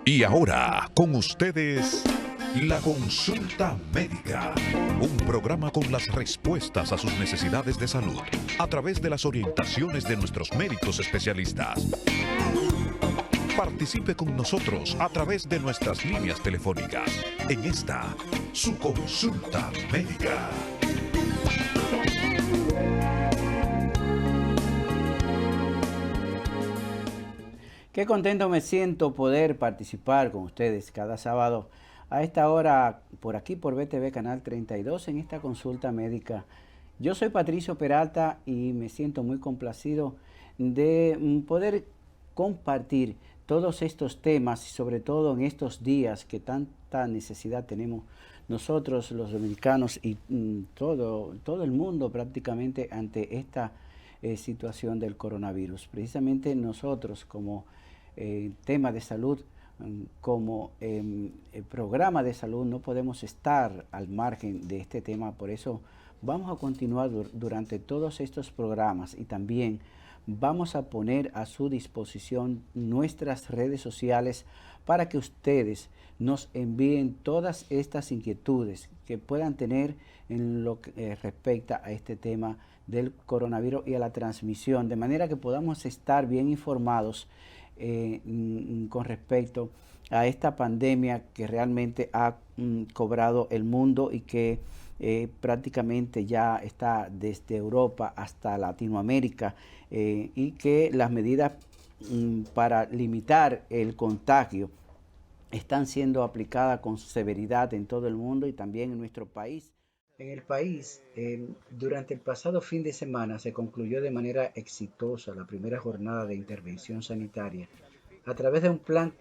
Y ahora, con ustedes, la consulta médica. Un programa con las respuestas a sus necesidades de salud a través de las orientaciones de nuestros médicos especialistas. Participe con nosotros a través de nuestras líneas telefónicas en esta, su consulta médica. Qué contento me siento poder participar con ustedes cada sábado a esta hora por aquí por BTV Canal 32 en esta consulta médica. Yo soy Patricio Peralta y me siento muy complacido de poder compartir todos estos temas y sobre todo en estos días que tanta necesidad tenemos nosotros los dominicanos y todo el mundo prácticamente ante esta situación del coronavirus. Precisamente nosotros como tema de salud, como programa de salud, no podemos estar al margen de este tema. Por eso vamos a continuar durante todos estos programas y también vamos a poner a su disposición nuestras redes sociales para que ustedes nos envíen todas estas inquietudes que puedan tener en lo que respecta a este tema del coronavirus y a la transmisión, de manera que podamos estar bien informados con respecto a esta pandemia que realmente ha cobrado el mundo y que prácticamente ya está desde Europa hasta Latinoamérica y que las medidas para limitar el contagio están siendo aplicadas con severidad en todo el mundo y también en nuestro país. En el país, durante el pasado fin de semana se concluyó de manera exitosa la primera jornada de intervención sanitaria a través de un plan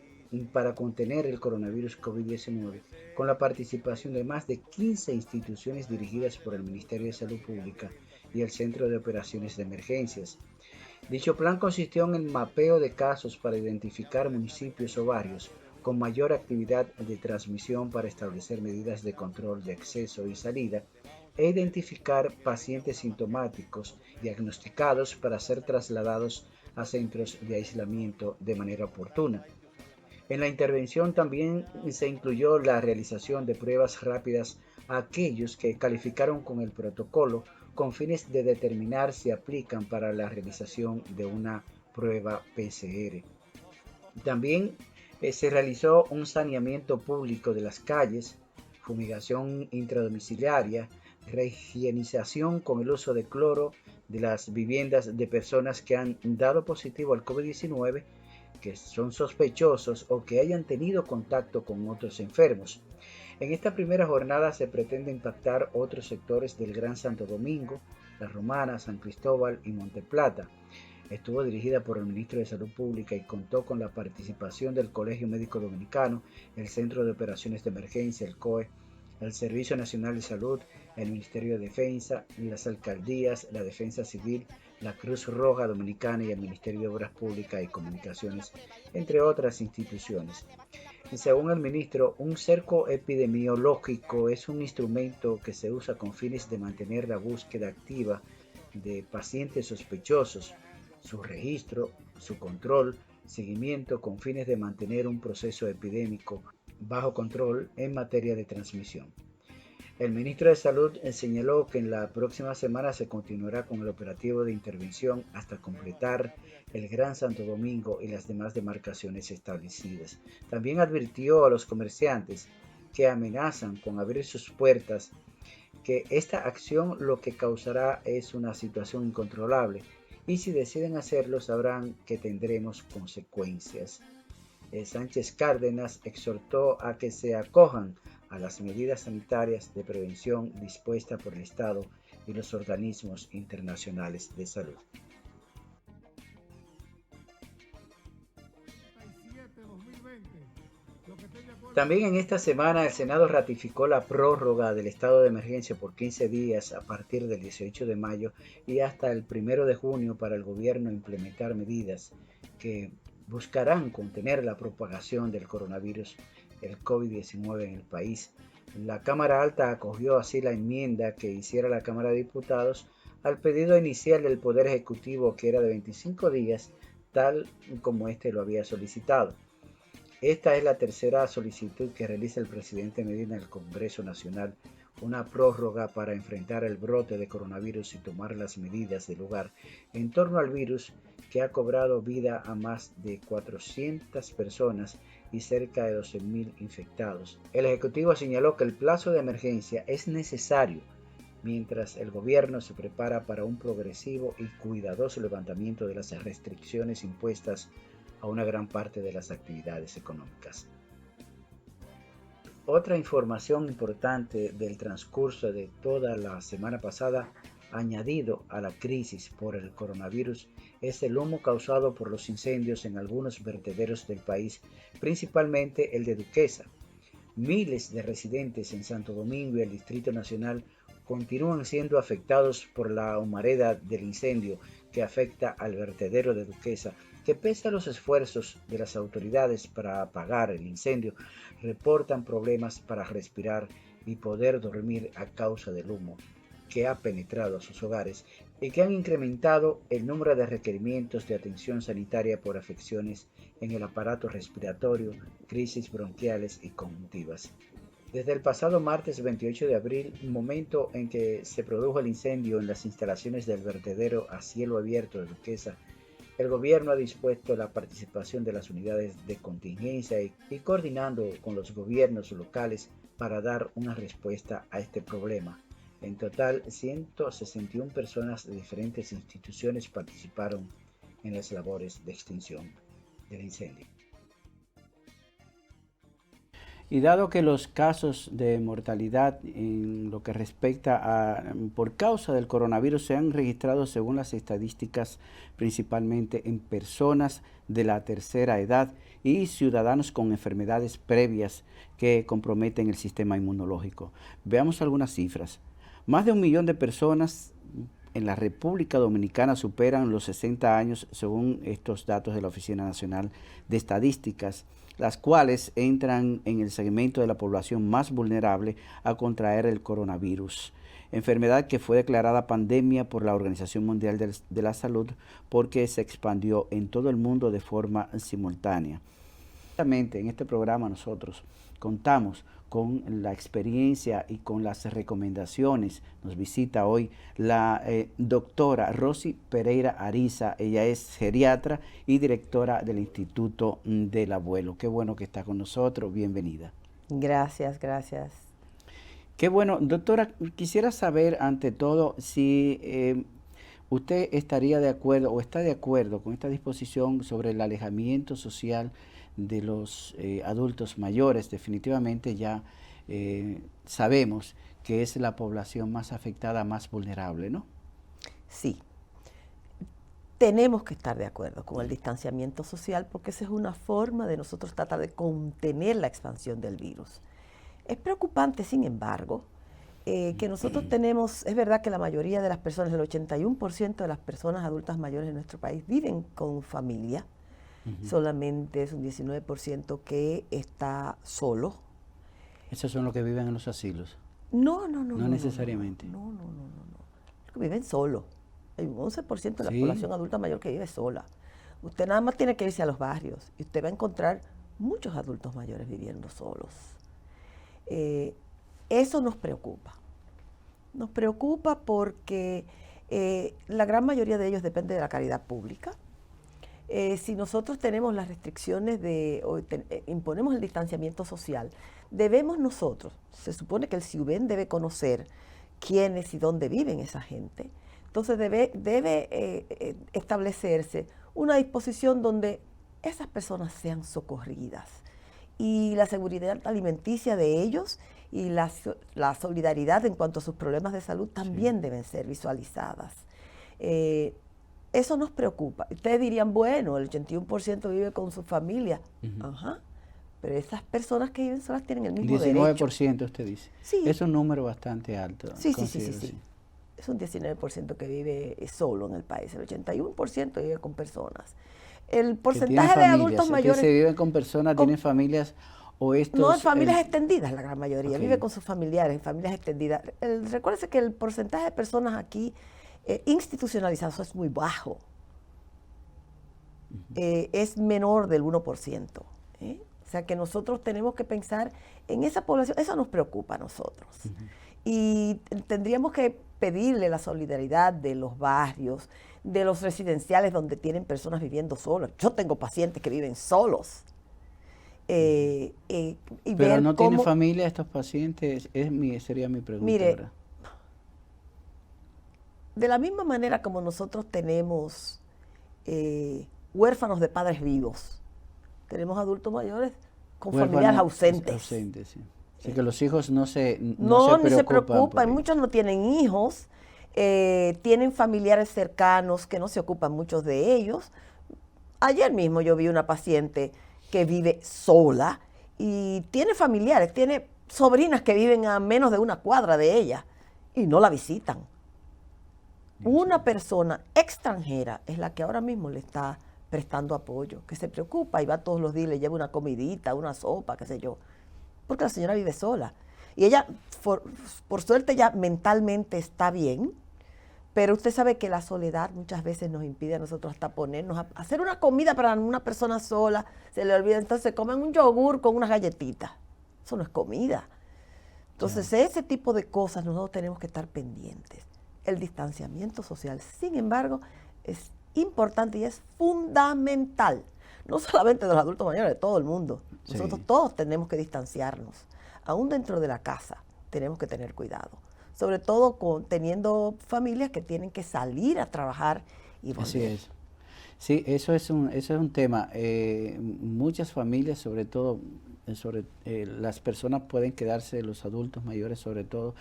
para contener el coronavirus COVID-19, con la participación de más de 15 instituciones dirigidas por el Ministerio de Salud Pública y el Centro de Operaciones de Emergencias. Dicho plan consistió en el mapeo de casos para identificar municipios o barrios con mayor actividad de transmisión para establecer medidas de control de acceso y salida e identificar pacientes sintomáticos diagnosticados para ser trasladados a centros de aislamiento de manera oportuna. En la intervención también se incluyó la realización de pruebas rápidas a aquellos que calificaron con el protocolo con fines de determinar si aplican para la realización de una prueba PCR. También se realizó un saneamiento público de las calles, fumigación intradomiciliaria, rehigienización con el uso de cloro de las viviendas de personas que han dado positivo al COVID-19, que son sospechosos o que hayan tenido contacto con otros enfermos. En esta primera jornada se pretende impactar otros sectores del Gran Santo Domingo, La Romana, San Cristóbal y Monteplata. Estuvo dirigida por el Ministro de Salud Pública y contó con la participación del Colegio Médico Dominicano, el Centro de Operaciones de Emergencia, el COE, el Servicio Nacional de Salud, el Ministerio de Defensa, las alcaldías, la Defensa Civil, la Cruz Roja Dominicana y el Ministerio de Obras Públicas y Comunicaciones, entre otras instituciones. Y según el ministro, un cerco epidemiológico es un instrumento que se usa con fines de mantener la búsqueda activa de pacientes sospechosos, su registro, su control, seguimiento con fines de mantener un proceso epidémico bajo control en materia de transmisión. El ministro de Salud señaló que en la próxima semana se continuará con el operativo de intervención hasta completar el Gran Santo Domingo y las demás demarcaciones establecidas. También advirtió a los comerciantes que amenazan con abrir sus puertas que esta acción lo que causará es una situación incontrolable y si deciden hacerlo sabrán que tendremos consecuencias. Sánchez Cárdenas exhortó a que se acojan a las medidas sanitarias de prevención dispuestas por el Estado y los organismos internacionales de salud. También en esta semana el Senado ratificó la prórroga del estado de emergencia por 15 días a partir del 18 de mayo y hasta el 1 de junio para el gobierno implementar medidas que buscarán contener la propagación del coronavirus, el COVID-19 en el país. La Cámara Alta acogió así la enmienda que hiciera la Cámara de Diputados al pedido inicial del Poder Ejecutivo, que era de 25 días tal como éste lo había solicitado. Esta es la tercera solicitud que realiza el presidente Medina al Congreso Nacional, una prórroga para enfrentar el brote de coronavirus y tomar las medidas del lugar en torno al virus que ha cobrado vida a más de 400 personas y cerca de 12.000 infectados. El Ejecutivo señaló que el plazo de emergencia es necesario mientras el gobierno se prepara para un progresivo y cuidadoso levantamiento de las restricciones impuestas a una gran parte de las actividades económicas. Otra información importante del transcurso de toda la semana pasada, añadido a la crisis por el coronavirus, es el humo causado por los incendios en algunos vertederos del país, principalmente el de Duquesa. Miles de residentes en Santo Domingo y el Distrito Nacional continúan siendo afectados por la humareda del incendio que afecta al vertedero de Duquesa, que pese a los esfuerzos de las autoridades para apagar el incendio, reportan problemas para respirar y poder dormir a causa del humo que ha penetrado a sus hogares y que han incrementado el número de requerimientos de atención sanitaria por afecciones en el aparato respiratorio, crisis bronquiales y conjuntivas. Desde el pasado martes 28 de abril, momento en que se produjo el incendio en las instalaciones del vertedero a cielo abierto de Duquesa, el gobierno ha dispuesto la participación de las unidades de contingencia y coordinando con los gobiernos locales para dar una respuesta a este problema. En total, 161 personas de diferentes instituciones participaron en las labores de extinción del incendio. Y dado que los casos de mortalidad en lo que respecta a por causa del coronavirus se han registrado según las estadísticas principalmente en personas de la tercera edad y ciudadanos con enfermedades previas que comprometen el sistema inmunológico. Veamos algunas cifras. Más de 1 millón de personas en la República Dominicana superan los 60 años según estos datos de la Oficina Nacional de Estadísticas, las cuales entran en el segmento de la población más vulnerable a contraer el coronavirus, enfermedad que fue declarada pandemia por la Organización Mundial de la Salud porque se expandió en todo el mundo de forma simultánea. En este programa nosotros contamos con la experiencia y con las recomendaciones. Nos visita hoy la doctora Rosy Pereira Ariza. Ella es geriatra y directora del Instituto del Abuelo. Qué bueno que está con nosotros. Bienvenida. Gracias, gracias. Qué bueno. Doctora, quisiera saber ante todo si usted estaría de acuerdo o está de acuerdo con esta disposición sobre el alejamiento social de los adultos mayores. Definitivamente ya sabemos que es la población más afectada, más vulnerable, ¿no? Sí. Tenemos que estar de acuerdo con el distanciamiento social porque esa es una forma de nosotros tratar de contener la expansión del virus. Es preocupante, sin embargo, que nosotros tenemos, es verdad que la mayoría de las personas, el 81% de las personas adultas mayores en nuestro país viven con familia. Solamente es un 19% que está solo. ¿Esos son los que viven en los asilos? No necesariamente. No. Los que viven solos. Hay un 11% de la población adulta mayor que vive sola. Usted nada más tiene que irse a los barrios y usted va a encontrar muchos adultos mayores viviendo solos. Eso nos preocupa. Nos preocupa porque la gran mayoría de ellos depende de la caridad pública. Si nosotros tenemos las restricciones imponemos el distanciamiento social, debemos nosotros, se supone que el CIUBEN debe conocer quiénes y dónde viven esa gente, entonces debe establecerse una disposición donde esas personas sean socorridas y la seguridad alimenticia de ellos y la solidaridad en cuanto a sus problemas de salud también deben ser visualizadas. Eso nos preocupa. Ustedes dirían, bueno, el 81% vive con su familia. Ajá. Pero esas personas que viven solas tienen el mismo 19% derecho. Usted dice. Sí. Es un número bastante alto. Sí. Es un 19% que vive solo en el país. El 81% vive con personas. El porcentaje de adultos mayores... Que se viven con personas, tienen familias o estos... No, en familias extendidas la gran mayoría. Vive con sus familiares en familias extendidas. Recuérdese que el porcentaje de personas aquí institucionalizados es muy bajo. es menor del 1%. ¿eh? O sea que nosotros tenemos que pensar en esa población, eso nos preocupa a nosotros. Y tendríamos que pedirle la solidaridad de los barrios, de los residenciales donde tienen personas viviendo solas. Yo tengo pacientes que viven solos. Y Pero ver no cómo, tienen familia estos pacientes, sería mi pregunta. mire, ¿verdad? de la misma manera como nosotros tenemos huérfanos de padres vivos, tenemos adultos mayores con familiares ausentes. Ausentes, sí. Así que los hijos no se Ni se preocupan por preocupan, ellos. muchos no tienen hijos, tienen familiares cercanos que no se ocupan muchos de ellos. Ayer mismo yo vi una paciente que vive sola y tiene familiares, tiene sobrinas que viven a menos de una cuadra de ella y no la visitan. Una persona extranjera es la que ahora mismo le está prestando apoyo, que se preocupa y va todos los días, le lleva una comidita, una sopa, qué sé yo, porque la señora vive sola. Y ella, por suerte, ya mentalmente está bien, pero usted sabe que la soledad muchas veces nos impide a nosotros hasta ponernos a hacer una comida para una persona sola, se le olvida, entonces comen un yogur con unas galletitas. Eso no es comida. Entonces, ese tipo de cosas nosotros tenemos que estar pendientes. El distanciamiento social, sin embargo, es importante y es fundamental, no solamente de los adultos mayores, de todo el mundo. Nosotros todos tenemos que distanciarnos, aún dentro de la casa tenemos que tener cuidado, sobre todo teniendo familias que tienen que salir a trabajar y volver. Así es. Sí, eso es un tema. Muchas familias, sobre todo, las personas pueden quedarse, los adultos mayores sobre todo,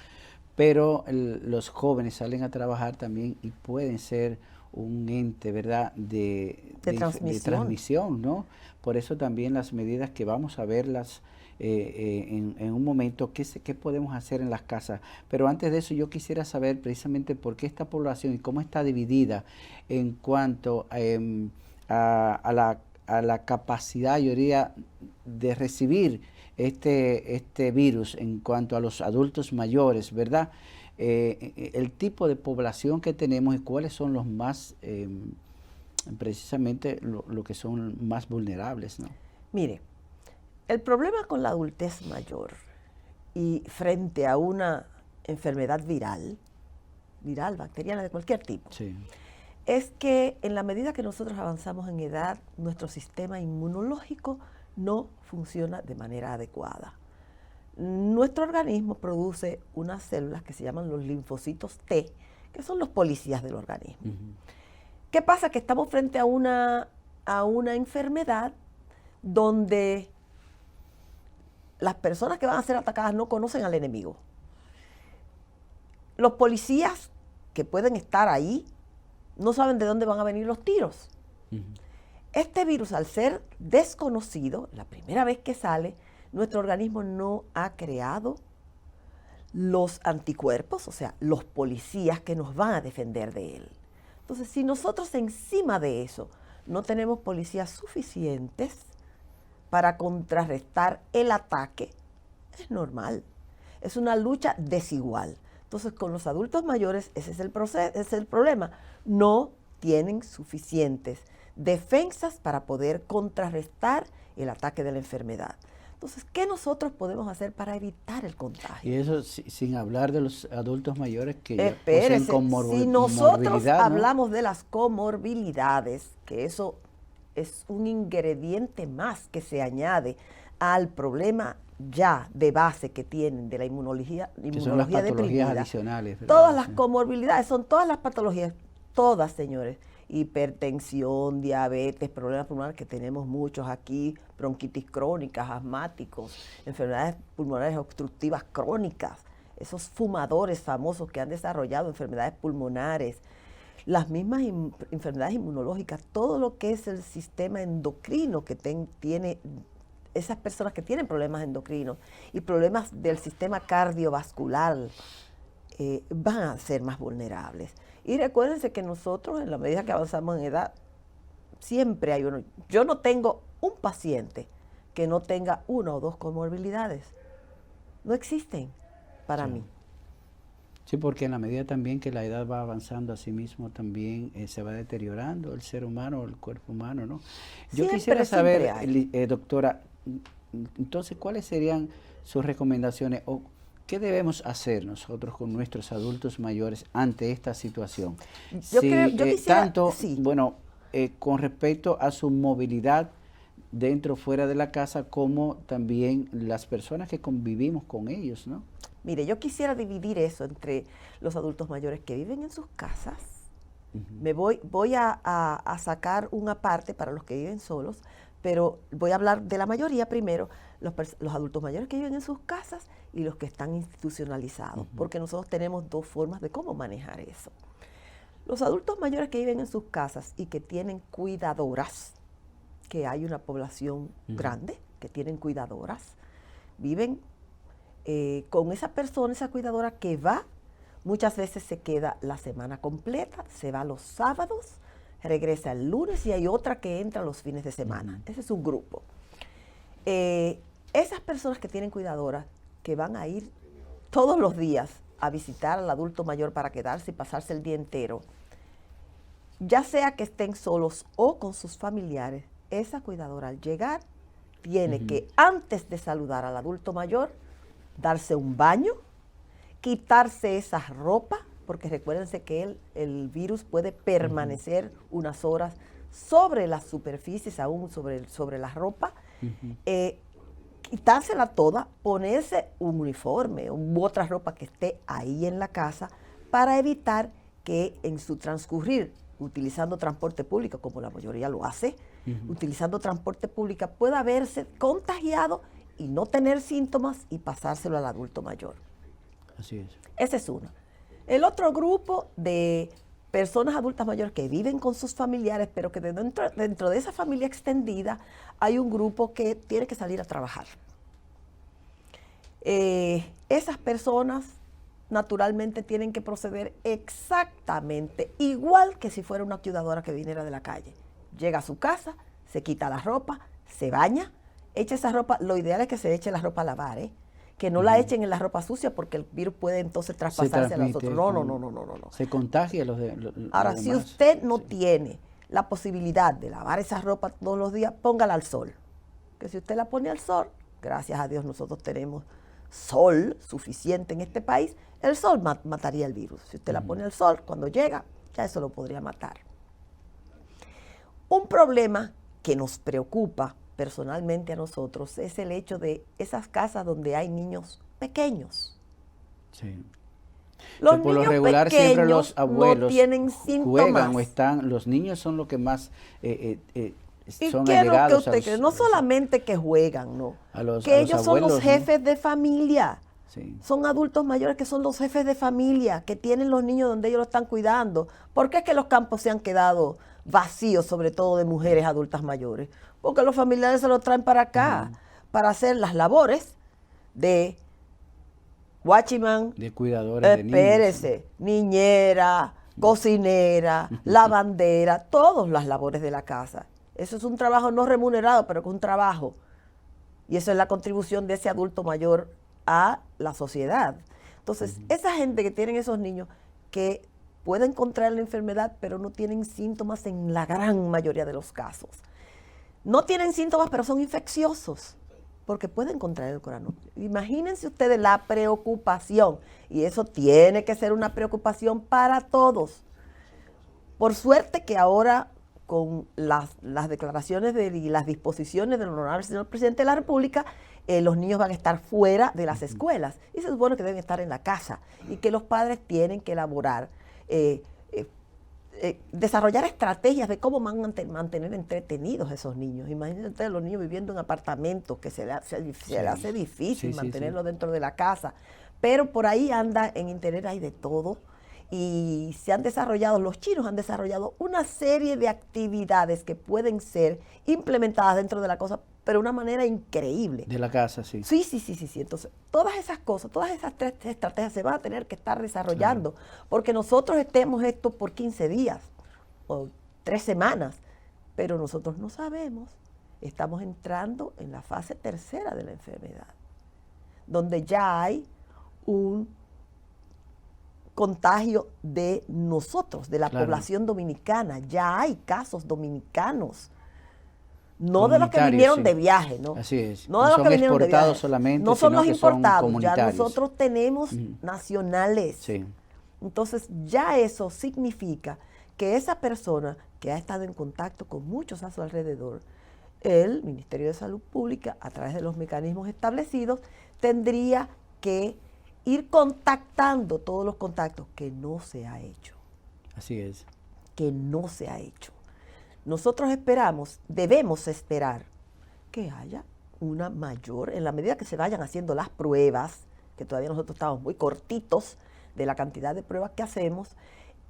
pero los jóvenes salen a trabajar también y pueden ser un ente, ¿verdad?, de transmisión, ¿no? Por eso también las medidas que vamos a verlas en un momento, ¿qué podemos hacer en las casas? Pero antes de eso yo quisiera saber precisamente por qué esta población y cómo está dividida en cuanto a la capacidad, yo diría, de recibir este virus en cuanto a los adultos mayores, ¿verdad? El tipo de población que tenemos y cuáles son los más, precisamente lo que son más vulnerables, ¿no? Mire, el problema con la adultez mayor y frente a una enfermedad viral, bacteriana de cualquier tipo, es que en la medida que nosotros avanzamos en edad, nuestro sistema inmunológico no funciona de manera adecuada. Nuestro organismo produce unas células que se llaman los linfocitos T, que son los policías del organismo. ¿Qué pasa? Que estamos frente a una enfermedad donde las personas que van a ser atacadas no conocen al enemigo. Los policías que pueden estar ahí no saben de dónde van a venir los tiros. Este virus, al ser desconocido, la primera vez que sale, nuestro organismo no ha creado los anticuerpos, o sea, los policías que nos van a defender de él. Entonces, si nosotros encima de eso no tenemos policías suficientes para contrarrestar el ataque, es normal. Es una lucha desigual. Entonces, con los adultos mayores, ese es el problema. No tienen suficientes defensas para poder contrarrestar el ataque de la enfermedad. Entonces, ¿qué nosotros podemos hacer para evitar el contagio? Y eso sin hablar de los adultos mayores que ya Espérese, poseen si nosotros morbilidad, ¿no? hablamos de las comorbilidades, que eso es un ingrediente más que se añade al problema ya de base que tienen de la inmunología son las patologías deprimida. Adicionales, ¿verdad? Todas las comorbilidades, son todas las patologías, todas, señores. Hipertensión, diabetes, problemas pulmonares, que tenemos muchos aquí, bronquitis crónicas, asmáticos, enfermedades pulmonares obstructivas crónicas, esos fumadores famosos que han desarrollado enfermedades pulmonares, las mismas enfermedades inmunológicas, todo lo que es el sistema endocrino que tiene esas personas que tienen problemas endocrinos y problemas del sistema cardiovascular, van a ser más vulnerables. Y recuérdense que nosotros, en la medida que avanzamos en edad, siempre hay uno. Yo no tengo un paciente que no tenga una o dos comorbilidades. No existen para mí. Sí, porque en la medida también que la edad va avanzando, a sí mismo también se va deteriorando el ser humano, el cuerpo humano, ¿no? Yo quisiera saber, doctora, entonces, ¿cuáles serían sus recomendaciones o qué debemos hacer nosotros con nuestros adultos mayores ante esta situación? Yo quisiera, tanto, sí. bueno, con respecto a su movilidad dentro o fuera de la casa, como también las personas que convivimos con ellos, ¿no? Mire, yo quisiera dividir eso entre los adultos mayores que viven en sus casas. Voy a sacar una parte para los que viven solos, pero voy a hablar de la mayoría primero, los adultos mayores que viven en sus casas y los que están institucionalizados, porque nosotros tenemos dos formas de cómo manejar eso. Los adultos mayores que viven en sus casas y que tienen cuidadoras, que hay una población grande que tienen cuidadoras, viven con esa persona, esa cuidadora que va, muchas veces se queda la semana completa, se va los sábados, regresa el lunes y hay otra que entra los fines de semana. Ese es un grupo. Esas personas que tienen cuidadoras, que van a ir todos los días a visitar al adulto mayor para quedarse y pasarse el día entero, ya sea que estén solos o con sus familiares, esa cuidadora al llegar tiene que, antes de saludar al adulto mayor, darse un baño, quitarse esa ropa, porque recuérdense que el virus puede permanecer unas horas sobre las superficies, aún sobre la ropa, quitársela toda, ponerse un uniforme u otra ropa que esté ahí en la casa para evitar que en su transcurrir, utilizando transporte público, como la mayoría lo hace, utilizando transporte público, pueda haberse contagiado y no tener síntomas y pasárselo al adulto mayor. Así es. Ese es uno. El otro grupo de personas adultas mayores que viven con sus familiares, pero que dentro de esa familia extendida hay un grupo que tiene que salir a trabajar. Esas personas naturalmente tienen que proceder exactamente igual que si fuera una cuidadora que viniera de la calle. Llega a su casa, se quita la ropa, se baña, echa esa ropa, lo ideal es que se eche la ropa a lavar, que no la echen en la ropa sucia porque el virus puede entonces traspasarse a los otros. No. Se contagia los Ahora, los si demás. usted no tiene la posibilidad de lavar esa ropa todos los días, póngala al sol. Que si usted la pone al sol, gracias a Dios nosotros tenemos sol suficiente en este país, el sol mataría el virus. Si usted la pone al sol, cuando llega, ya eso lo podría matar. Un problema que nos preocupa personalmente a nosotros es el hecho de esas casas donde hay niños pequeños. Sí. Los por lo niños regular siempre los pequeños abuelos no tienen síntomas. juegan o están, los niños son los que más ¿Y son qué es lo que allegados usted cree? No solamente que juegan, no. Que ellos son los jefes de familia. Sí. Son adultos mayores que son los jefes de familia, que tienen los niños donde ellos los están cuidando. ¿Por qué es que los campos se han quedado vacíos, sobre todo de mujeres adultas mayores? Porque los familiares se los traen para acá, para hacer las labores de watchman, de cuidadores de niños. Espérese, niñera, cocinera, lavandera, todas las labores de la casa. Eso es un trabajo no remunerado, pero que es un trabajo. Y eso es la contribución de ese adulto mayor a la sociedad. Entonces, esa gente que tienen esos niños que pueden contraer la enfermedad, pero no tienen síntomas en la gran mayoría de los casos. No tienen síntomas, pero son infecciosos, porque pueden contraer el coronavirus. Imagínense ustedes la preocupación, y eso tiene que ser una preocupación para todos. Por suerte que ahora, con las declaraciones y las disposiciones del honorable señor presidente de la República, los niños van a estar fuera de las escuelas y se supone que deben estar en la casa y que los padres tienen que elaborar, desarrollar estrategias de cómo van a mantener entretenidos a esos niños. Imagínense ustedes los niños viviendo en apartamentos, que se le hace difícil mantenerlos dentro de la casa, pero por ahí anda, en internet hay de todo. Y se han desarrollado, los chinos han desarrollado una serie de actividades que pueden ser implementadas dentro de la cosa, pero de una manera increíble. De la casa, sí. Sí. Entonces, todas esas cosas, todas esas tres estrategias se van a tener que estar desarrollando, porque nosotros estemos esto por 15 días o 3 semanas, pero nosotros no sabemos. Estamos entrando en la fase tercera de la enfermedad, donde ya hay contagio de nosotros, de la Claro. población dominicana. Ya hay casos dominicanos. No de los que Comunitarios, vinieron sí. de viaje, ¿no? Así es. No No de los son que vinieron de exportados viaje. solamente, No son sino los que son importados. Ya comunitarios. nosotros tenemos Ujú. nacionales. Sí. Entonces, ya eso significa que esa persona que ha estado en contacto con muchos a su alrededor, el Ministerio de Salud Pública, a través de los mecanismos establecidos, tendría que ir contactando todos los contactos, que no se ha hecho. Así es. Que no se ha hecho. Nosotros esperamos, debemos esperar que haya una mayor, en la medida que se vayan haciendo las pruebas, que todavía nosotros estamos muy cortitos de la cantidad de pruebas que hacemos,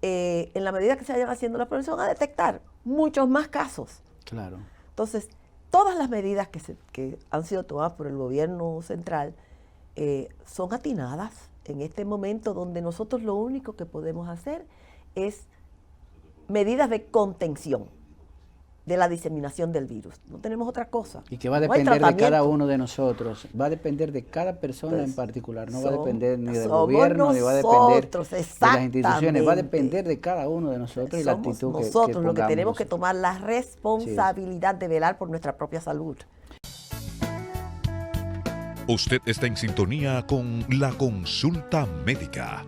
en la medida que se vayan haciendo las pruebas se van a detectar muchos más casos. Claro. Entonces, todas las medidas que han sido tomadas por el gobierno central son atinadas en este momento donde nosotros lo único que podemos hacer es medidas de contención de la diseminación del virus. No tenemos otra cosa. Y que va a No hay depender de cada tratamiento. uno de nosotros. Va a depender de cada persona en Entonces, particular. No va a depender ni del somos gobierno, ni va a depender nosotros, de las instituciones. Va a exactamente. depender de cada uno de nosotros y la Somos actitud nosotros que los que pongamos tenemos que nosotros. tomar la responsabilidad de velar por nuestra propia salud. Usted está en sintonía con la consulta médica.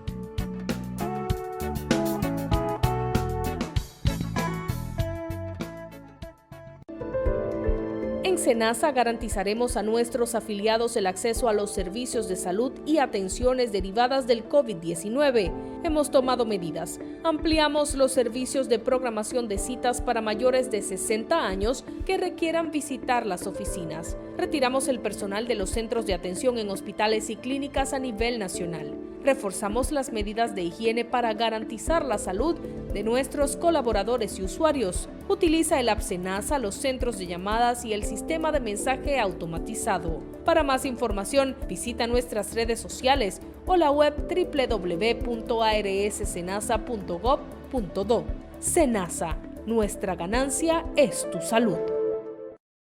En SENASA garantizaremos a nuestros afiliados el acceso a los servicios de salud y atenciones derivadas del COVID-19. Hemos tomado medidas. Ampliamos los servicios de programación de citas para mayores de 60 años que requieran visitar las oficinas. Retiramos el personal de los centros de atención en hospitales y clínicas a nivel nacional. Reforzamos las medidas de higiene para garantizar la salud de nuestros colaboradores y usuarios. Utiliza el app SENASA, los centros de llamadas y el sistema de mensaje automatizado. Para más información, visita nuestras redes sociales o la web www.arssenasa.gov.do. SENASA, nuestra ganancia es tu salud.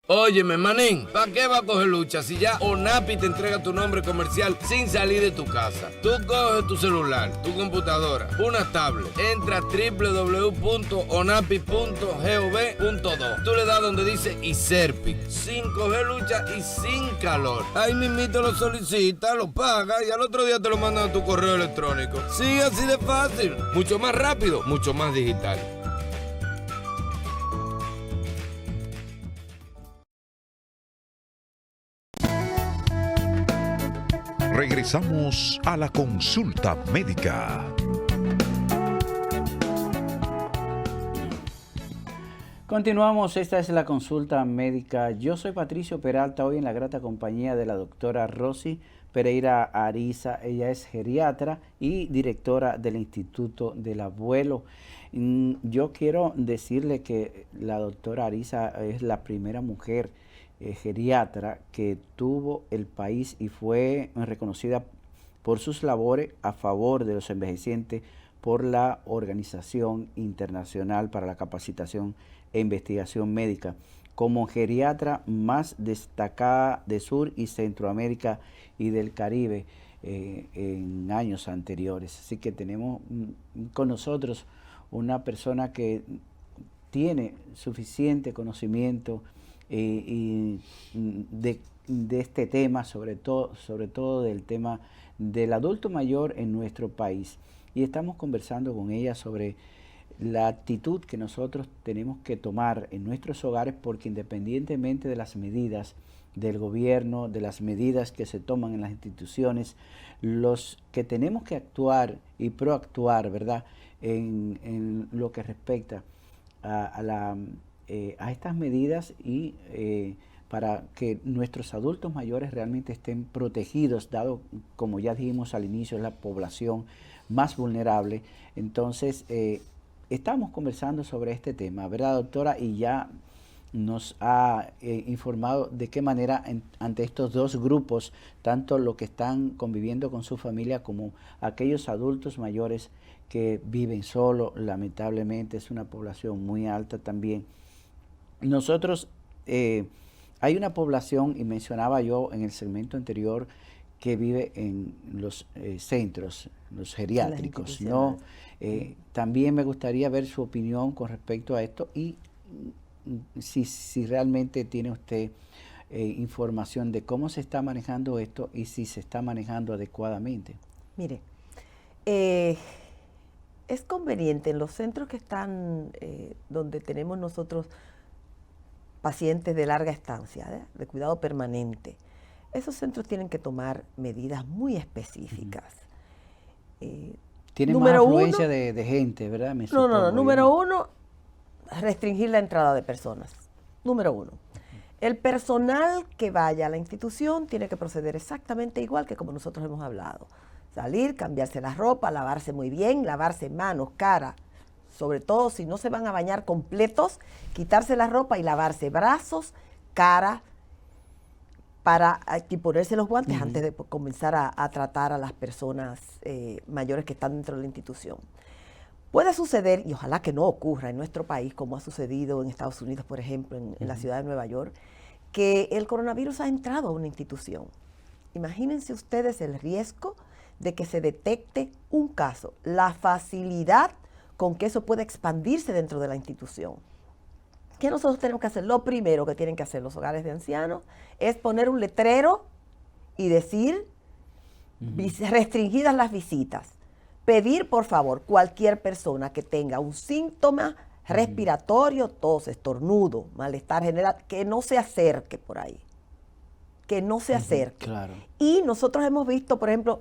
Óyeme, manín, ¿para qué va a coger lucha si ya ONAPI te entrega tu nombre comercial sin salir de tu casa? Tú coges tu celular, tu computadora, una tablet, entra a www.onapi.gov.do. Tú le das donde dice ISERPI, sin coger lucha y sin calor. Ahí mismito lo solicita, lo paga y al otro día te lo mandan a tu correo electrónico. Sí, así de fácil, mucho más rápido, mucho más digital. Regresamos a la consulta médica. Continuamos, esta es la consulta médica. Yo soy Patricio Peralta, hoy en la grata compañía de la doctora Rosy Pereira Ariza. Ella es geriatra y directora del Instituto del Abuelo. Yo quiero decirle que la doctora Ariza es la primera mujer geriatra que tuvo el país y fue reconocida por sus labores a favor de los envejecientes por la Organización Internacional para la Capacitación e Investigación Médica como geriatra más destacada de Sur y Centroamérica y del Caribe en años anteriores. Así que tenemos con nosotros una persona que tiene suficiente conocimiento y de este tema, sobre todo del tema del adulto mayor en nuestro país. Y estamos conversando con ella sobre la actitud que nosotros tenemos que tomar en nuestros hogares, porque independientemente de las medidas del gobierno, de las medidas que se toman en las instituciones, los que tenemos que actuar y proactuar, ¿verdad?, en lo que respecta a estas medidas y para que nuestros adultos mayores realmente estén protegidos, dado, como ya dijimos al inicio, es la población más vulnerable. Entonces, estamos conversando sobre este tema, ¿verdad, doctora? Y ya nos ha informado de qué manera ante estos dos grupos, tanto los que están conviviendo con su familia como aquellos adultos mayores que viven solos, lamentablemente es una población muy alta también. Nosotros, hay una población, y mencionaba yo en el segmento anterior, que vive en los centros, los geriátricos, ¿no? También me gustaría ver su opinión con respecto a esto y si realmente tiene usted información de cómo se está manejando esto y si se está manejando adecuadamente. Mire, es conveniente en los centros que están, donde tenemos nosotros pacientes de larga estancia, de cuidado permanente, esos centros tienen que tomar medidas muy específicas. Tiene más afluencia de gente, ¿verdad? No. Número uno, restringir la entrada de personas. Número uno. El personal que vaya a la institución tiene que proceder exactamente igual que como nosotros hemos hablado. Salir, cambiarse la ropa, lavarse muy bien, lavarse manos, cara. Sobre todo si no se van a bañar completos, quitarse la ropa y lavarse brazos, cara, y ponerse los guantes antes de comenzar a tratar a las personas mayores que están dentro de la institución. Puede suceder, y ojalá que no ocurra en nuestro país, como ha sucedido en Estados Unidos, por ejemplo, en la ciudad de Nueva York, que el coronavirus ha entrado a una institución. Imagínense ustedes el riesgo de que se detecte un caso, la facilidad con que eso puede expandirse dentro de la institución. ¿Qué nosotros tenemos que hacer? Lo primero que tienen que hacer los hogares de ancianos es poner un letrero y decir restringidas las visitas. Pedir, por favor, cualquier persona que tenga un síntoma respiratorio, tos, estornudo, malestar general, que no se acerque por ahí. Que no se acerque. Claro. Y nosotros hemos visto, por ejemplo,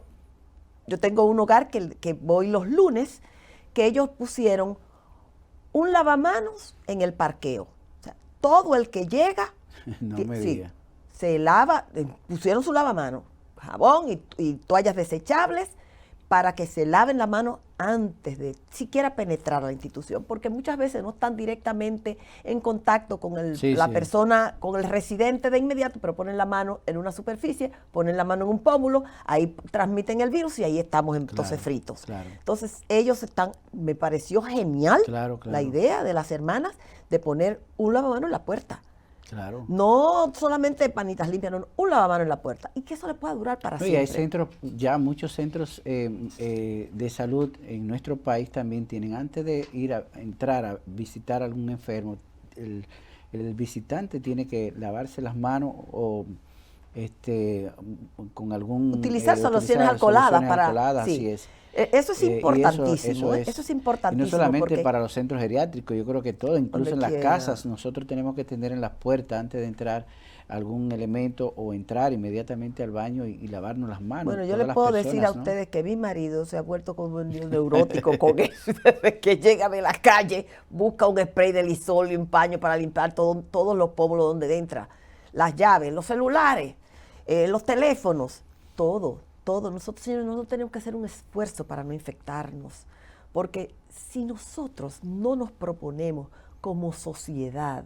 yo tengo un hogar que voy los lunes, que ellos pusieron un lavamanos en el parqueo. O sea, todo el que llega, se lava, pusieron su lavamanos, jabón y toallas desechables, para que se laven la mano antes de siquiera penetrar a la institución, porque muchas veces no están directamente en contacto con la persona, con el residente de inmediato, pero ponen la mano en una superficie, ponen la mano en un pómulo, ahí transmiten el virus y ahí estamos entonces fritos. Claro. Entonces ellos me pareció genial la idea de las hermanas de poner un lavamanos en la puerta. Claro. No solamente panitas limpias, no, un lavamano en la puerta. Y que eso le pueda durar para siempre. Y hay centros, ya muchos centros de salud en nuestro país también tienen, antes de entrar a visitar a algún enfermo, el visitante tiene que lavarse las manos o con algún... Utilizar soluciones alcoholadas para... Sí. Así es. Eso es importantísimo, eso es importantísimo. Y no solamente para los centros geriátricos, yo creo que todo, incluso en las casas, nosotros tenemos que tener en las puertas antes de entrar algún elemento o entrar inmediatamente al baño y lavarnos las manos. Bueno, yo les puedo decir a ustedes que mi marido se ha vuelto como un neurótico con eso, desde que llega de la calle, busca un spray de Lysol y un paño para limpiar todos los pómulos donde entra, las llaves, los celulares, los teléfonos, todo. Nosotros, señores, no tenemos que hacer un esfuerzo para no infectarnos, porque si nosotros no nos proponemos como sociedad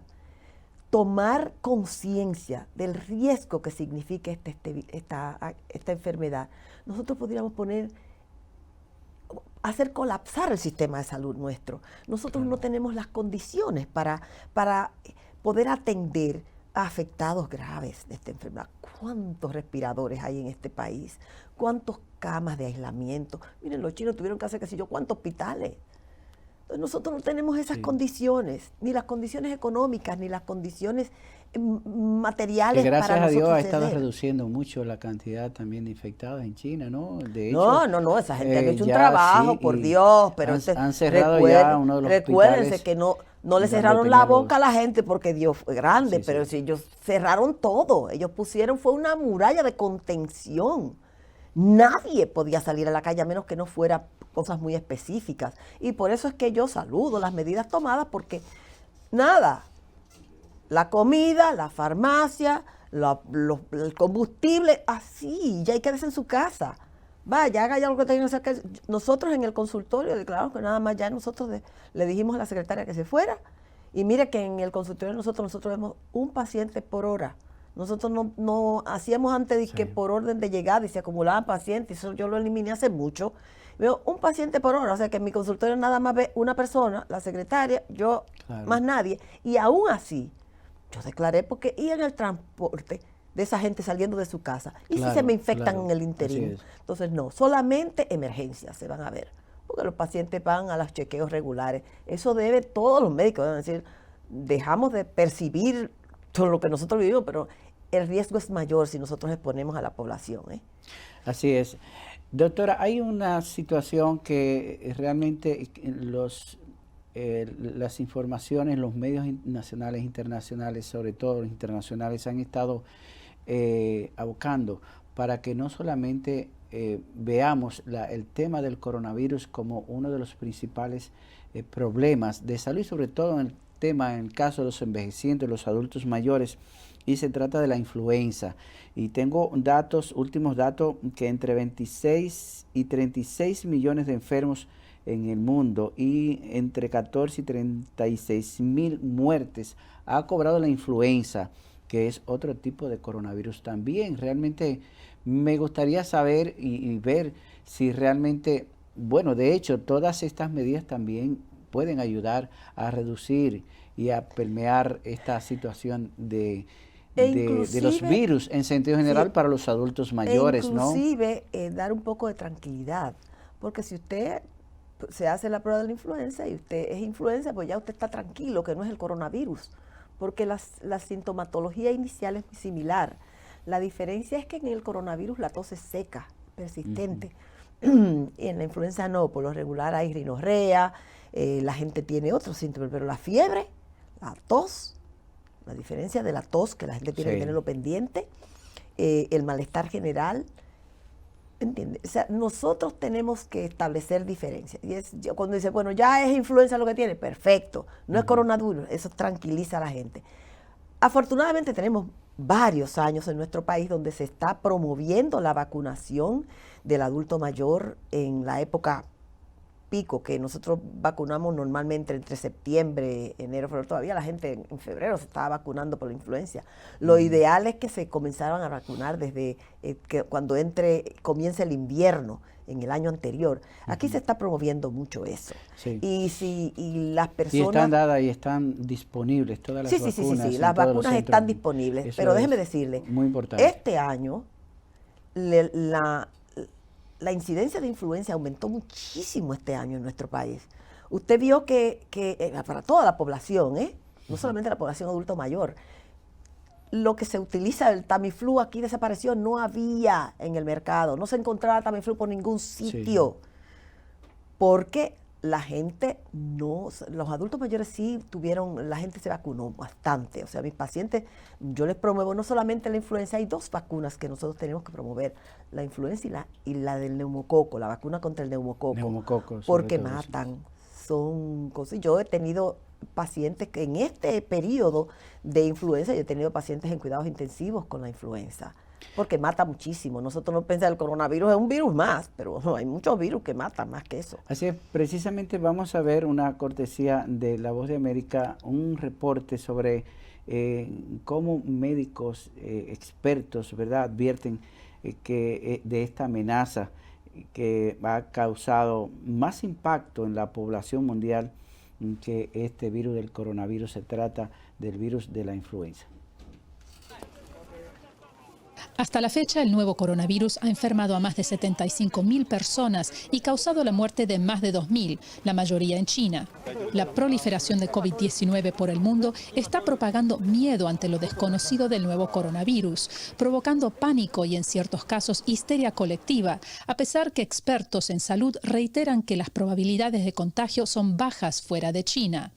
tomar conciencia del riesgo que significa esta enfermedad, nosotros podríamos hacer colapsar el sistema de salud nuestro. Nosotros no tenemos las condiciones para poder atender a afectados graves de esta enfermedad. ¿Cuántos respiradores hay en este país? ¿Cuántas camas de aislamiento? Miren, los chinos tuvieron que hacer, cuántos hospitales. Entonces nosotros no tenemos esas condiciones, ni las condiciones económicas, ni las condiciones materiales que gracias para nosotros a Dios ha estado reduciendo mucho la cantidad también de infectados en China, ¿no? De hecho, no, esa gente ha hecho un trabajo, por Dios, pero han cerrado ya uno de los recuérdense que no le cerraron la boca a la gente porque Dios fue grande, pero si ellos cerraron todo, ellos fue una muralla de contención. Nadie podía salir a la calle a menos que no fuera cosas muy específicas. Y por eso es que yo saludo las medidas tomadas, porque la comida, la farmacia, el combustible, así, ya hay que quedarse en su casa. Vaya, haga ya lo que tenga que hacer. Nosotros en el consultorio declaramos que nada más ya nosotros le dijimos a la secretaria que se fuera. Y mire que en el consultorio nosotros vemos un paciente por hora. Nosotros no hacíamos antes de que por orden de llegada y se acumulaban pacientes, eso yo lo eliminé hace mucho. Veo un paciente por hora, o sea que en mi consultorio nada más ve una persona, la secretaria, yo, más nadie. Y aún así, yo declaré y en el transporte de esa gente saliendo de su casa. ¿Y Claro, si se me infectan claro, en el así interín? es. Entonces, no, solamente emergencias se van a ver, porque los pacientes van a los chequeos regulares. Eso todos los médicos deben decir, dejamos de percibir todo lo que nosotros vivimos, pero el riesgo es mayor si nosotros exponemos a la población, ¿eh? Así es. Doctora, hay una situación que realmente las informaciones, los medios nacionales, internacionales, sobre todo los internacionales, han estado abocando para que no solamente veamos el tema del coronavirus como uno de los principales problemas de salud, y sobre todo en el caso de los envejecientes, los adultos mayores, y se trata de la influenza. Y tengo últimos datos, que entre 26 y 36 millones de enfermos en el mundo y entre 14 y 36 mil muertes ha cobrado la influenza, que es otro tipo de coronavirus también. Realmente me gustaría saber y ver si realmente, bueno, de hecho, todas estas medidas también pueden ayudar a reducir y a permear esta situación de los virus en sentido general, sí, para los adultos mayores, ¿no? Inclusive dar un poco de tranquilidad, porque si usted se hace la prueba de la influenza y usted es influenza, pues ya usted está tranquilo, que no es el coronavirus, porque la sintomatología inicial es muy similar. La diferencia es que en el coronavirus la tos es seca, persistente. Y en la influenza no, por lo regular hay rinorrea, la gente tiene otros síntomas, pero la fiebre, la tos, la diferencia de la tos, que la gente tiene, sí, que tenerlo pendiente, el malestar general, ¿entiendes? O sea, nosotros tenemos que establecer diferencias. Y cuando dice, bueno, ya es influenza lo que tiene, perfecto, no es coronavirus, eso tranquiliza a la gente. Afortunadamente tenemos varios años en nuestro país donde se está promoviendo la vacunación del adulto mayor en la época pico, que nosotros vacunamos normalmente entre septiembre, enero, febrero. Todavía la gente en febrero se estaba vacunando por la influenza. Lo ideal es que se comenzaran a vacunar desde cuando comience el invierno en el año anterior. Aquí se está promoviendo mucho eso. Sí. Y las personas... Y están dadas y están disponibles todas las vacunas. Sí, las vacunas están disponibles. Eso, pero déjeme decirle, muy importante. Este año la incidencia de influenza aumentó muchísimo este año en nuestro país. Usted vio que para toda la población, no solamente la población adulto mayor, lo que se utiliza, el Tamiflu, aquí desapareció, no había en el mercado, no se encontraba Tamiflu por ningún sitio, sí, porque la gente los adultos mayores sí la gente se vacunó bastante. O sea, mis pacientes, yo les promuevo no solamente la influenza, hay 2 vacunas que nosotros tenemos que promover, la influenza y la del neumococo, la vacuna contra el neumococo, porque matan, son cosas. Yo he tenido pacientes que en este periodo de influenza, yo he tenido pacientes en cuidados intensivos con la influenza, porque mata muchísimo. Nosotros no pensamos que el coronavirus es un virus más, pero hay muchos virus que matan más que eso. Así es, precisamente vamos a ver una cortesía de La Voz de América, un reporte sobre cómo médicos expertos, ¿verdad?, advierten que de esta amenaza que ha causado más impacto en la población mundial que este virus del coronavirus. Se trata del virus de la influenza. Hasta la fecha, el nuevo coronavirus ha enfermado a más de 75.000 personas y causado la muerte de más de 2.000, la mayoría en China. La proliferación de COVID-19 por el mundo está propagando miedo ante lo desconocido del nuevo coronavirus, provocando pánico y en ciertos casos histeria colectiva, a pesar que expertos en salud reiteran que las probabilidades de contagio son bajas fuera de China.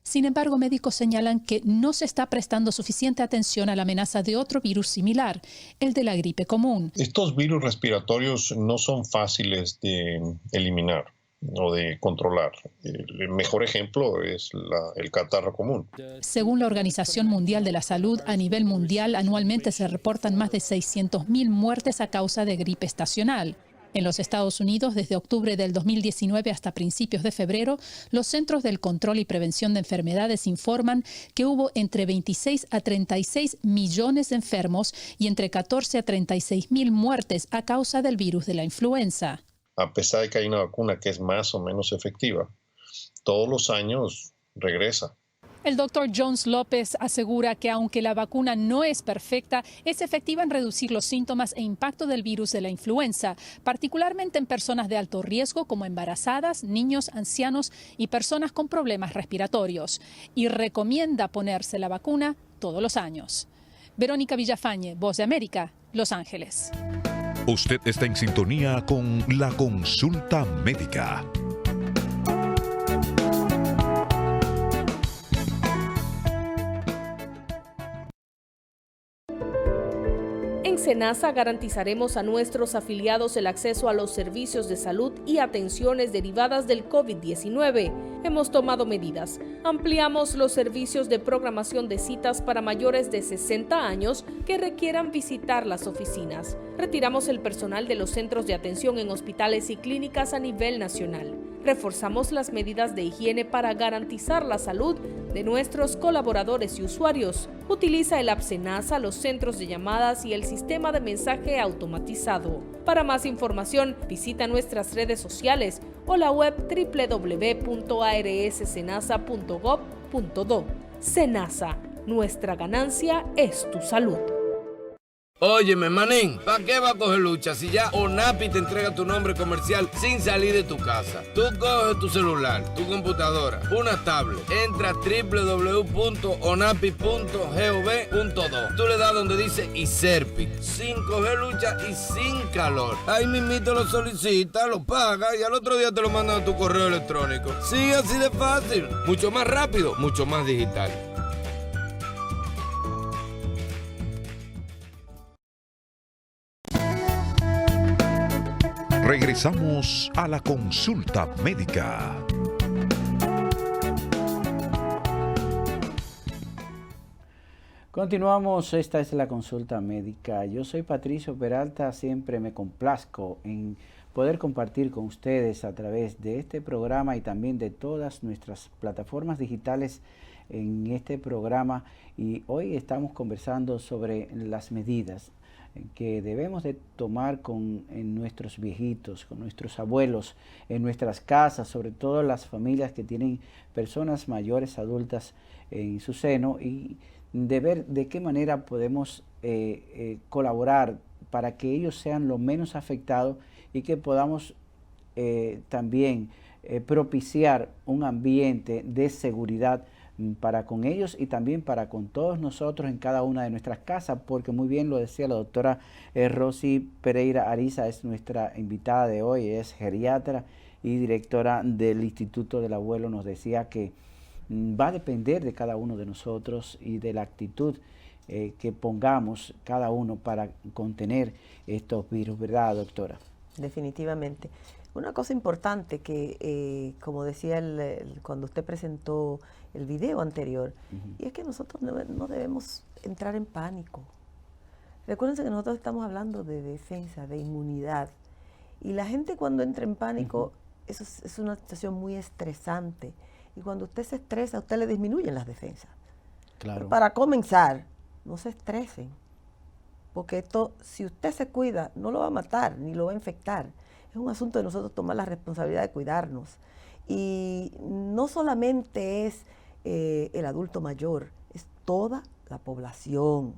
Sin embargo, médicos señalan que no se está prestando suficiente atención a la amenaza de otro virus similar, el de la gripe común. Estos virus respiratorios no son fáciles de eliminar o de controlar. El mejor ejemplo es el catarro común. Según la Organización Mundial de la Salud, a nivel mundial anualmente se reportan más de 600.000 muertes a causa de gripe estacional. En los Estados Unidos, desde octubre del 2019 hasta principios de febrero, los Centros del Control y Prevención de Enfermedades informan que hubo entre 26 a 36 millones de enfermos y entre 14 a 36 mil muertes a causa del virus de la influenza. A pesar de que hay una vacuna que es más o menos efectiva, todos los años regresa. El doctor Jones López asegura que aunque la vacuna no es perfecta, es efectiva en reducir los síntomas e impacto del virus de la influenza, particularmente en personas de alto riesgo como embarazadas, niños, ancianos y personas con problemas respiratorios. Y recomienda ponerse la vacuna todos los años. Verónica Villafañe, Voz de América, Los Ángeles. Usted está en sintonía con la consulta médica. En SENASA garantizaremos a nuestros afiliados el acceso a los servicios de salud y atenciones derivadas del COVID-19. Hemos tomado medidas. Ampliamos los servicios de programación de citas para mayores de 60 años que requieran visitar las oficinas. Retiramos el personal de los centros de atención en hospitales y clínicas a nivel nacional. Reforzamos las medidas de higiene para garantizar la salud de nuestros colaboradores y usuarios. Utiliza el app SENASA, los centros de llamadas y el sistema de mensaje automatizado. Para más información, visita nuestras redes sociales o la web www.arssenasa.gov.do. SENASA, nuestra ganancia es tu salud. Óyeme, manín, ¿para qué va a coger lucha si ya ONAPI te entrega tu nombre comercial sin salir de tu casa? Tú coges tu celular, tu computadora, una tablet, entra a www.onapi.gov.do. Tú le das donde dice ISERPIC, sin coger lucha y sin calor. Ahí mismito lo solicita, lo paga y al otro día te lo mandan a tu correo electrónico. Sí, así de fácil, mucho más rápido, mucho más digital. Regresamos a la consulta médica. Continuamos, esta es la consulta médica. Yo soy Patricio Peralta, siempre me complazco en poder compartir con ustedes a través de este programa y también de todas nuestras plataformas digitales en este programa. Y hoy estamos conversando sobre las medidas que debemos de tomar en nuestros viejitos, con nuestros abuelos, en nuestras casas, sobre todo las familias que tienen personas mayores, adultas en su seno, y de ver de qué manera podemos colaborar para que ellos sean lo menos afectados y que podamos también propiciar un ambiente de seguridad para con ellos y también para con todos nosotros en cada una de nuestras casas, porque muy bien lo decía la doctora Rosy Pereira Ariza, es nuestra invitada de hoy, es geriatra y directora del Instituto del Abuelo. Nos decía que va a depender de cada uno de nosotros y de la actitud que pongamos cada uno para contener estos virus, ¿verdad, doctora? Definitivamente. Una cosa importante que, como decía cuando usted presentó el video anterior, y es que nosotros no debemos entrar en pánico. Recuérdense que nosotros estamos hablando de defensa, de inmunidad, y la gente cuando entra en pánico, eso es una situación muy estresante, y cuando usted se estresa, a usted le disminuyen las defensas. Claro. Pero para comenzar, no se estresen, porque esto, si usted se cuida, no lo va a matar, ni lo va a infectar. Es un asunto de nosotros tomar la responsabilidad de cuidarnos. Y no solamente es el adulto mayor, es toda la población.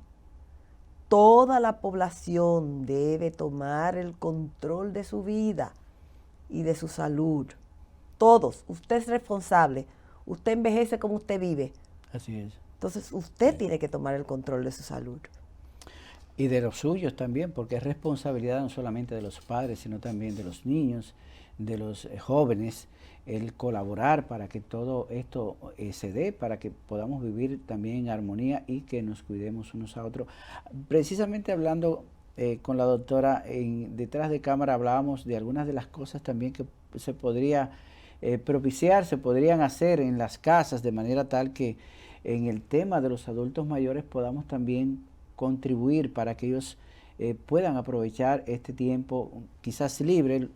Toda la población debe tomar el control de su vida y de su salud. Todos, usted es responsable, usted envejece como usted vive. Así es. Entonces usted tiene que tomar el control de su salud. Y de los suyos también, porque es responsabilidad no solamente de los padres, sino también de los niños, de los jóvenes, el colaborar para que todo esto se dé, para que podamos vivir también en armonía y que nos cuidemos unos a otros. Precisamente hablando con la doctora, detrás de cámara hablábamos de algunas de las cosas también que se podría propiciar, se podrían hacer en las casas de manera tal que en el tema de los adultos mayores podamos también contribuir para que ellos puedan aprovechar este tiempo quizás libre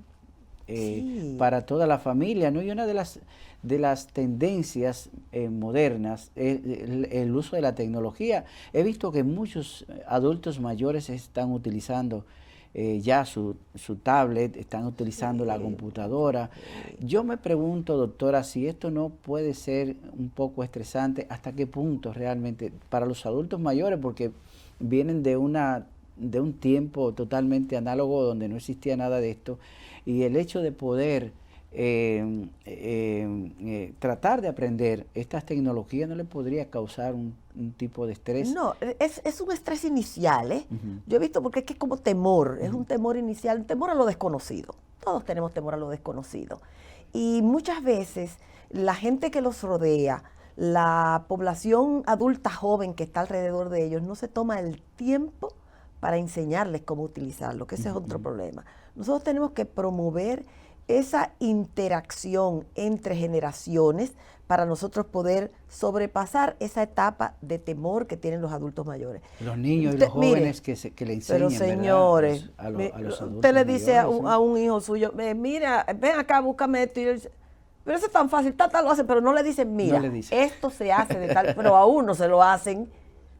Sí. para toda la familia, ¿no? Y una de las tendencias modernas es el uso de la tecnología. He visto que muchos adultos mayores están utilizando ya su tablet, están utilizando la computadora. Yo me pregunto, doctora, si esto no puede ser un poco estresante, ¿hasta qué punto realmente para los adultos mayores? Porque vienen de un tiempo totalmente análogo donde no existía nada de esto, y el hecho de poder tratar de aprender estas tecnologías no le podría causar un tipo de estrés. No, es un estrés inicial, ¿eh? Yo he visto, porque es que es como temor, es un temor inicial, un temor a lo desconocido. Todos tenemos temor a lo desconocido. Y muchas veces la gente que los rodea, la población adulta joven que está alrededor de ellos, no se toma el tiempo para enseñarles cómo utilizarlo, que ese es otro problema. Nosotros tenemos que promover esa interacción entre generaciones para nosotros poder sobrepasar esa etapa de temor que tienen los adultos mayores. Los niños y los jóvenes que le enseñan, pero señores, a los adultos usted le dice mayores, a un hijo suyo, mira, ven acá, búscame esto, y él dice, pero eso es tan fácil, tata lo hace, pero no le dicen, mira, no le dice. Esto se hace de tal, pero a uno se lo hacen,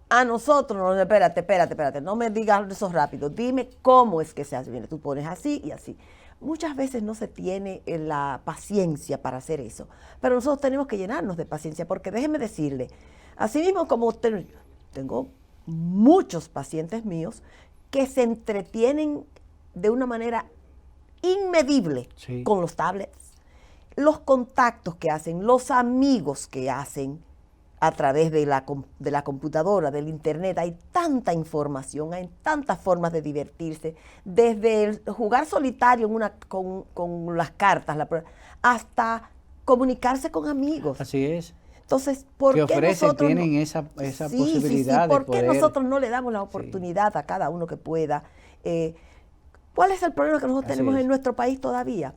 a nosotros, no, espérate, no me digas eso rápido, dime cómo es que se hace. Mira, tú pones así y así. Muchas veces no se tiene la paciencia para hacer eso, pero nosotros tenemos que llenarnos de paciencia, porque déjeme decirle, así mismo como usted, tengo muchos pacientes míos que se entretienen de una manera inmedible con los tablets, los contactos que hacen, los amigos que hacen a través de la computadora, del internet. Hay tanta información, hay tantas formas de divertirse, desde el jugar solitario con las cartas, hasta comunicarse con amigos. Así es. Entonces, ¿por qué nosotros tienen esa posibilidad ¿por qué de poder? Nosotros no le damos la oportunidad a cada uno que pueda? ¿Cuál es el problema que nosotros tenemos en nuestro país todavía?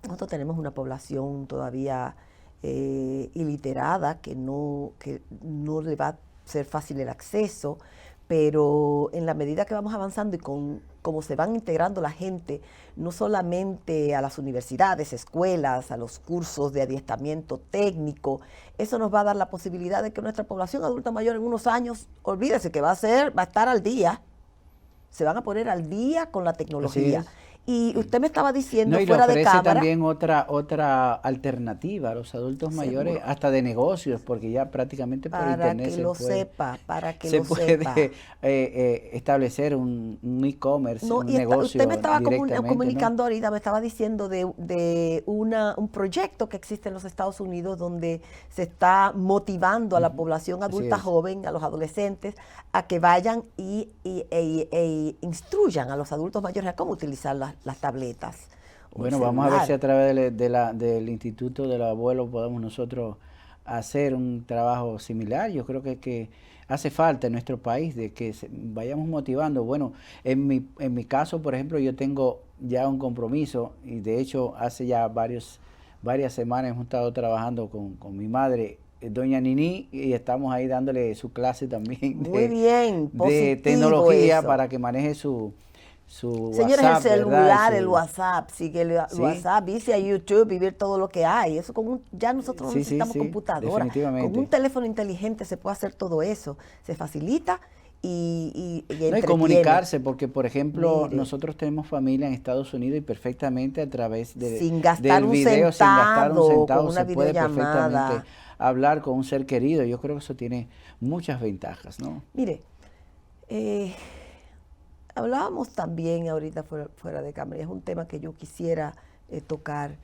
Nosotros tenemos una población todavía iliterada, que no le va a ser fácil el acceso, pero en la medida que vamos avanzando y como se van integrando la gente, no solamente a las universidades, escuelas, a los cursos de adiestramiento técnico, eso nos va a dar la posibilidad de que nuestra población adulta mayor en unos años, olvídese que va a estar al día, se van a poner al día con la tecnología. Y usted me estaba diciendo fuera de cámara. También otra alternativa a los adultos mayores, hasta de negocios, porque ya prácticamente por internet se puede establecer un e-commerce, un negocio. Usted me estaba comunicando ahorita, me estaba diciendo de un proyecto que existe en los Estados Unidos donde se está motivando a la población adulta joven, a los adolescentes, a que vayan e instruyan a los adultos mayores a cómo utilizar las tabletas. Bueno, vamos a ver si a través del Instituto del Abuelo podemos nosotros hacer un trabajo similar. Yo creo que hace falta en nuestro país de que vayamos motivando. Bueno, en mi caso, por ejemplo, yo tengo ya un compromiso, y de hecho hace ya varias semanas hemos estado trabajando con mi madre, doña Nini, y estamos ahí dándole su clase también de tecnología para que maneje su Señores, WhatsApp, el celular, ¿verdad? el WhatsApp, sigue el WhatsApp, irse a YouTube y ver todo lo que hay. Eso ya nosotros no necesitamos computadora. Con un teléfono inteligente se puede hacer todo eso. Se facilita y comunicarse, porque por ejemplo, nosotros tenemos familia en Estados Unidos y perfectamente a través sin gastar un centavo, con una se puede perfectamente hablar con un ser querido. Yo creo que eso tiene muchas ventajas, ¿no? Mire, hablábamos también ahorita fuera de cámara, y es un tema que yo quisiera tocar.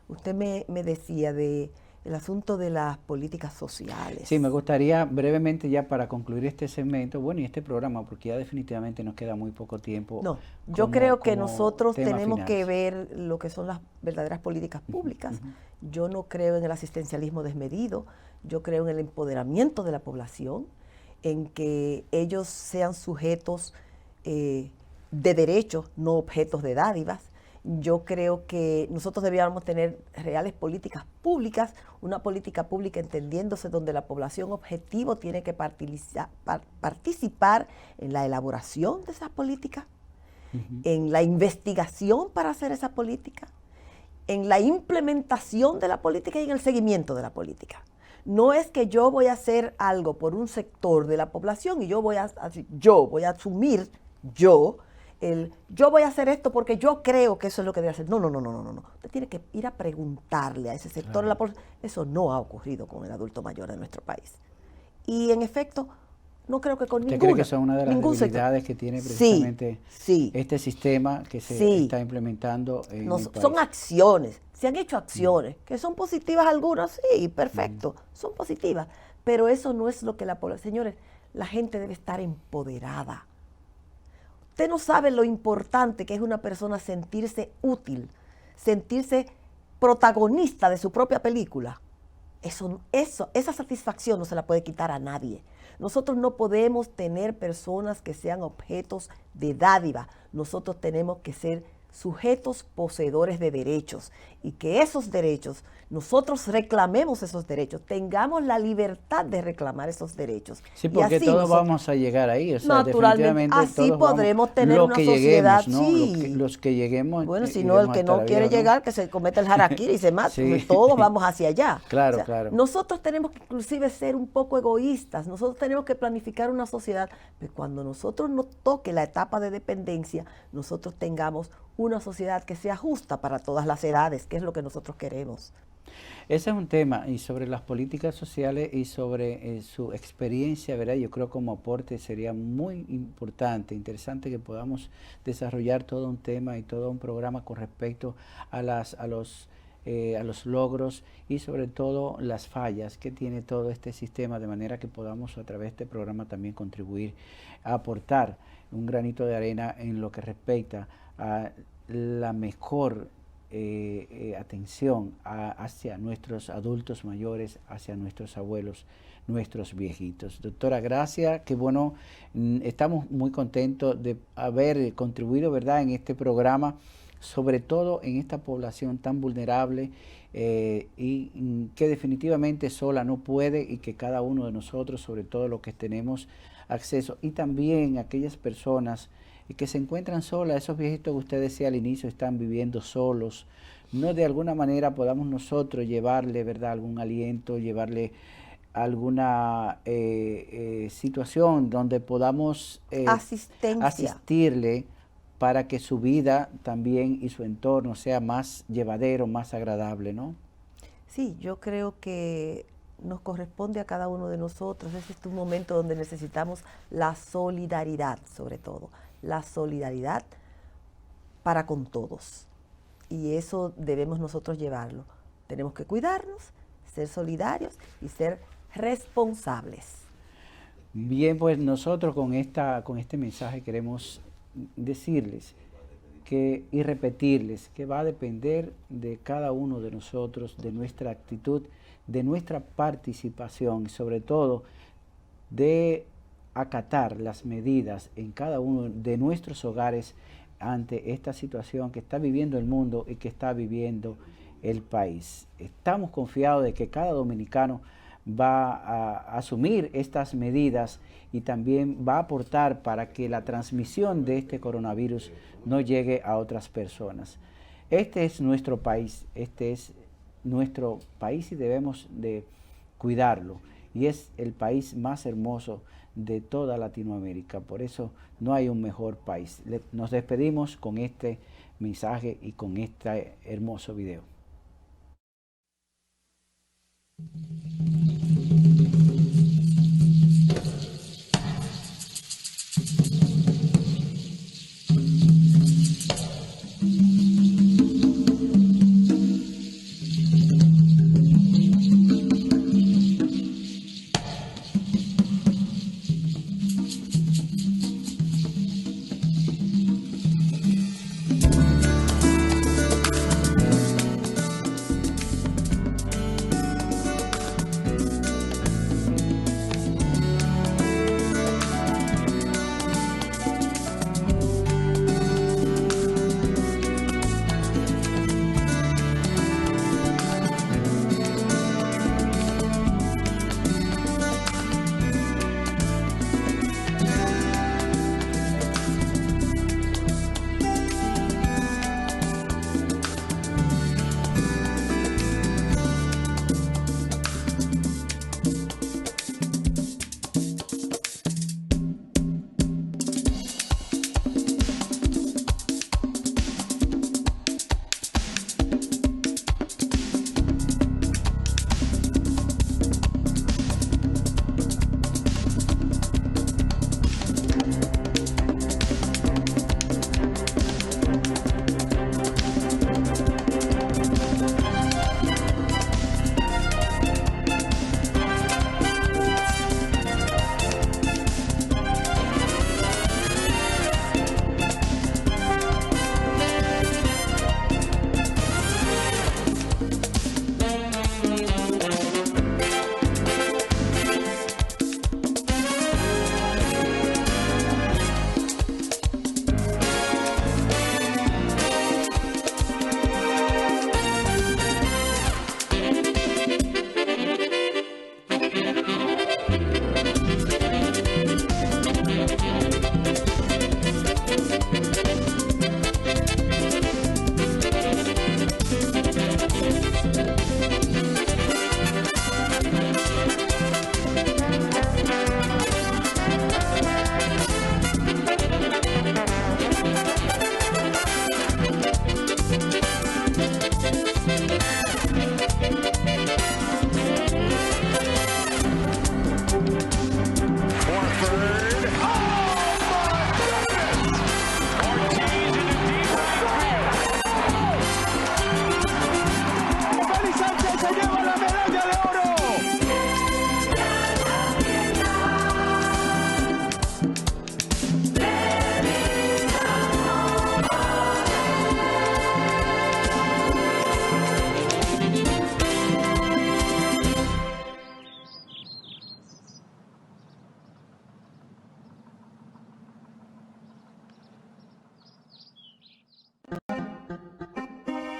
Usted me decía del asunto de las políticas sociales. Sí, me gustaría brevemente, ya para concluir este segmento, bueno, y este programa, porque ya definitivamente nos queda muy poco tiempo. No, yo creo que nosotros tenemos que ver lo que son las verdaderas políticas públicas. Yo no creo en el asistencialismo desmedido, yo creo en el empoderamiento de la población, en que ellos sean sujetos de derechos, no objetos de dádivas. Yo creo que nosotros deberíamos tener reales políticas públicas, una política pública entendiéndose donde la población objetivo tiene que participar en la elaboración de esa política, en la investigación para hacer esa política, en la implementación de la política y en el seguimiento de la política. No es que yo voy a hacer algo por un sector de la población y yo voy a asumir yo voy a hacer esto porque yo creo que eso es lo que debe hacer. No. Usted tiene que ir a preguntarle a ese sector de la población. Eso no ha ocurrido con el adulto mayor de nuestro país. Y en efecto, no creo que con ¿Usted cree que son una de las debilidades que tiene precisamente este sistema que se está implementando en el país? Son acciones, se han hecho acciones, que son positivas algunas, sí, perfecto, son positivas, pero eso no es lo que la población, señores, la gente debe estar empoderada. Usted no sabe lo importante que es una persona sentirse útil, sentirse protagonista de su propia película. Esa satisfacción no se la puede quitar a nadie. Nosotros no podemos tener personas que sean objetos de dádiva. Nosotros tenemos que ser sujetos poseedores de derechos y que esos derechos, nosotros reclamemos esos derechos, tengamos la libertad de reclamar esos derechos. Sí, porque así todos vamos a llegar ahí. O sea, naturalmente, así podremos tener una sociedad. Lleguemos, ¿no? Los que lleguemos. Bueno, si no, el que no quiere llegar, que se cometa el harakiri y se mate. Sí. Todos vamos hacia allá. Claro, o sea, claro. Nosotros tenemos que inclusive ser un poco egoístas. Nosotros tenemos que planificar una sociedad que cuando nosotros nos toque la etapa de dependencia, nosotros tengamos una sociedad que sea justa para todas las edades, que es lo que nosotros queremos. Ese es un tema, y sobre las políticas sociales y sobre su experiencia, ¿verdad? Yo creo como aporte sería muy importante, interesante que podamos desarrollar todo un tema y todo un programa con respecto a los logros y sobre todo las fallas que tiene todo este sistema, de manera que podamos a través de este programa también contribuir a aportar un granito de arena en lo que respecta a la mejor atención hacia nuestros adultos mayores, hacia nuestros abuelos, nuestros viejitos. Doctora, gracias, qué bueno, estamos muy contentos de haber contribuido, ¿verdad?, en este programa, sobre todo en esta población tan vulnerable y que definitivamente sola no puede, y que cada uno de nosotros, sobre todo los que tenemos acceso, y también aquellas personas que se encuentran solas, esos viejitos que usted decía al inicio, están viviendo solos, no de alguna manera podamos nosotros llevarle, ¿verdad?, algún aliento, llevarle alguna situación donde podamos asistirle para que su vida también y su entorno sea más llevadero, más agradable, ¿no? Sí, yo creo que nos corresponde a cada uno de nosotros. Este es un momento donde necesitamos la solidaridad, sobre todo. La solidaridad para con todos. Y eso debemos nosotros llevarlo. Tenemos que cuidarnos, ser solidarios y ser responsables. Bien, pues nosotros con este mensaje queremos decirles y repetirles que va a depender de cada uno de nosotros, de nuestra actitud, de nuestra participación y sobre todo de acatar las medidas en cada uno de nuestros hogares ante esta situación que está viviendo el mundo y que está viviendo el país. Estamos confiados de que cada dominicano va a asumir estas medidas y también va a aportar para que la transmisión de este coronavirus no llegue a otras personas. Este es nuestro país y debemos de cuidarlo, y es el país más hermoso de toda Latinoamérica, por eso no hay un mejor país. Nos despedimos con este mensaje y con este hermoso video.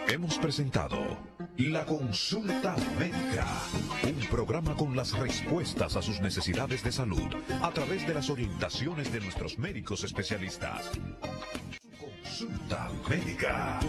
Hemos presentado La Consulta Médica, un programa con las respuestas a sus necesidades de salud a través de las orientaciones de nuestros médicos especialistas. Consulta Médica.